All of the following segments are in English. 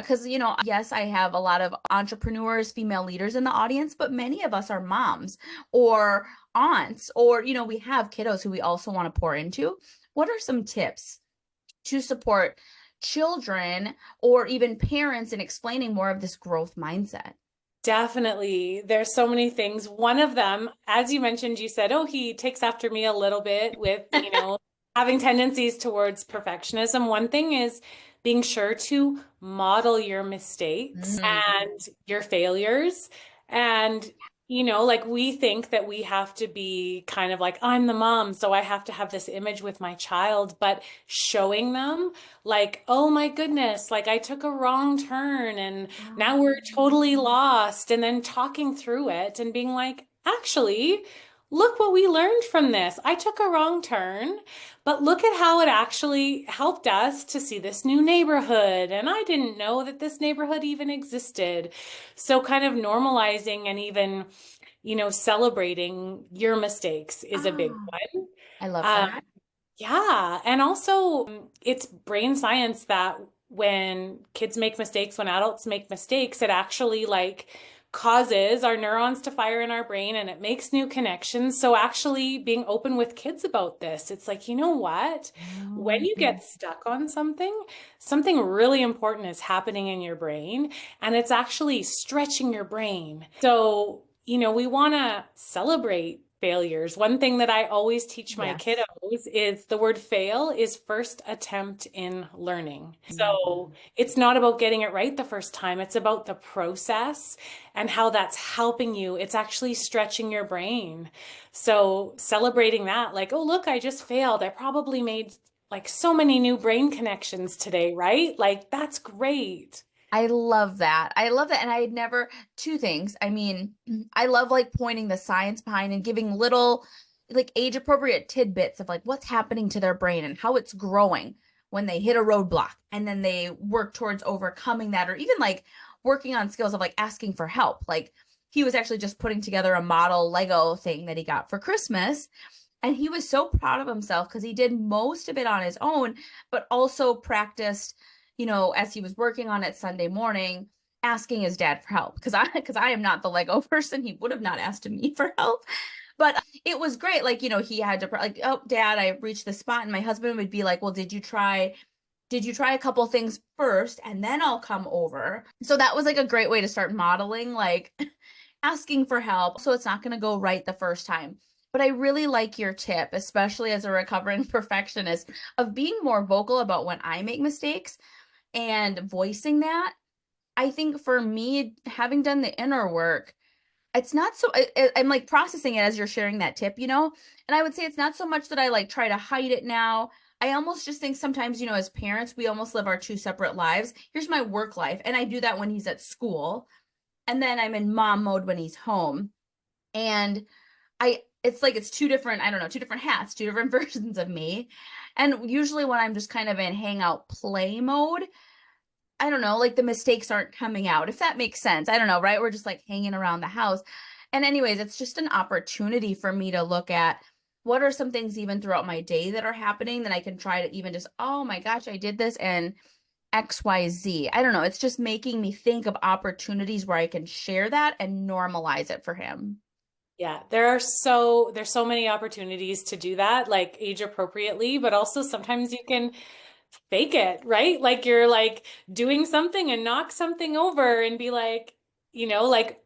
Because, yes, I have a lot of entrepreneurs, female leaders in the audience, but many of us are moms or aunts, or, we have kiddos who we also want to pour into. What are some tips to support children or even parents in explaining more of this growth mindset? Definitely. There's so many things. One of them, as you mentioned, you said, oh, he takes after me a little bit with, having tendencies towards perfectionism. One thing is being sure to model your mistakes Mm. and your failures. And, like we think that we have to be kind of like, I'm the mom, so I have to have this image with my child, but showing them like, oh my goodness, like I took a wrong turn and now we're totally lost. And then talking through it and being like, actually, look what we learned from this. I took a wrong turn, but look at how it actually helped us to see this new neighborhood. And I didn't know that this neighborhood even existed. So, kind of normalizing and even, celebrating your mistakes is a big Oh, one. I love Um, that. yeah, and also it's brain science that when kids make mistakes, when adults make mistakes, it actually like causes our neurons to fire in our brain and it makes new connections. So actually being open with kids about this, it's like, you know what? When you Oh. get stuck on something, something really important is happening in your brain and it's actually stretching your brain. So, we want to celebrate failures. One thing that I always teach my Yes. kiddos is the word fail is first attempt in learning. Mm. So it's not about getting it right the first time. It's about the process and how that's helping you. It's actually stretching your brain. So celebrating that, like, oh, look, I just failed. I probably made like so many new brain connections today, right? Like, that's great. I love that. I love that. And I had never, two things. I mean, I love like pointing the science behind and giving little, like age appropriate tidbits of like what's happening to their brain and how it's growing when they hit a roadblock and then they work towards overcoming that, or even like working on skills of like asking for help. Like he was actually just putting together a model Lego thing that he got for Christmas. And he was so proud of himself because he did most of it on his own, but also practiced, as he was working on it Sunday morning, asking his dad for help. Because I am not the Lego person. He would have not asked me for help. But it was great. Like, he had to like, oh, dad, I reached the spot. And my husband would be like, well, did you try a couple things first and then I'll come over? So that was like a great way to start modeling, like asking for help. So it's not going to go right the first time. But I really like your tip, especially as a recovering perfectionist, of being more vocal about when I make mistakes and voicing that. I think for me, having done the inner work, it's not so, I'm like processing it as you're sharing that tip. And I would say it's not so much that I like try to hide it now. I almost just think sometimes, as parents, we almost live our two separate lives. Here's my work life. And I do that when he's at school. And then I'm in mom mode when he's home. And it's like it's two different, I don't know, two different hats, two different versions of me. And usually when I'm just kind of in hangout play mode, I don't know, like the mistakes aren't coming out, if that makes sense. I don't know, right? We're just like hanging around the house. And anyways, it's just an opportunity for me to look at what are some things even throughout my day that are happening that I can try to even just, oh my gosh, I did this and XYZ. I don't know. It's just making me think of opportunities where I can share that and normalize it for him. Yeah, there's so many opportunities to do that, like age appropriately, but also sometimes you can fake it, right? Like you're like doing something and knock something over and be like, like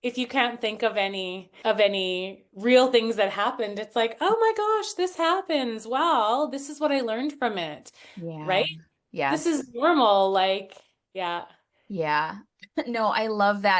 if you can't think of any real things that happened, it's like, oh my gosh, this happens. Wow, this is what I learned from it, Yeah. right? This Yes. is normal. Like, yeah. Yeah. No, I love that.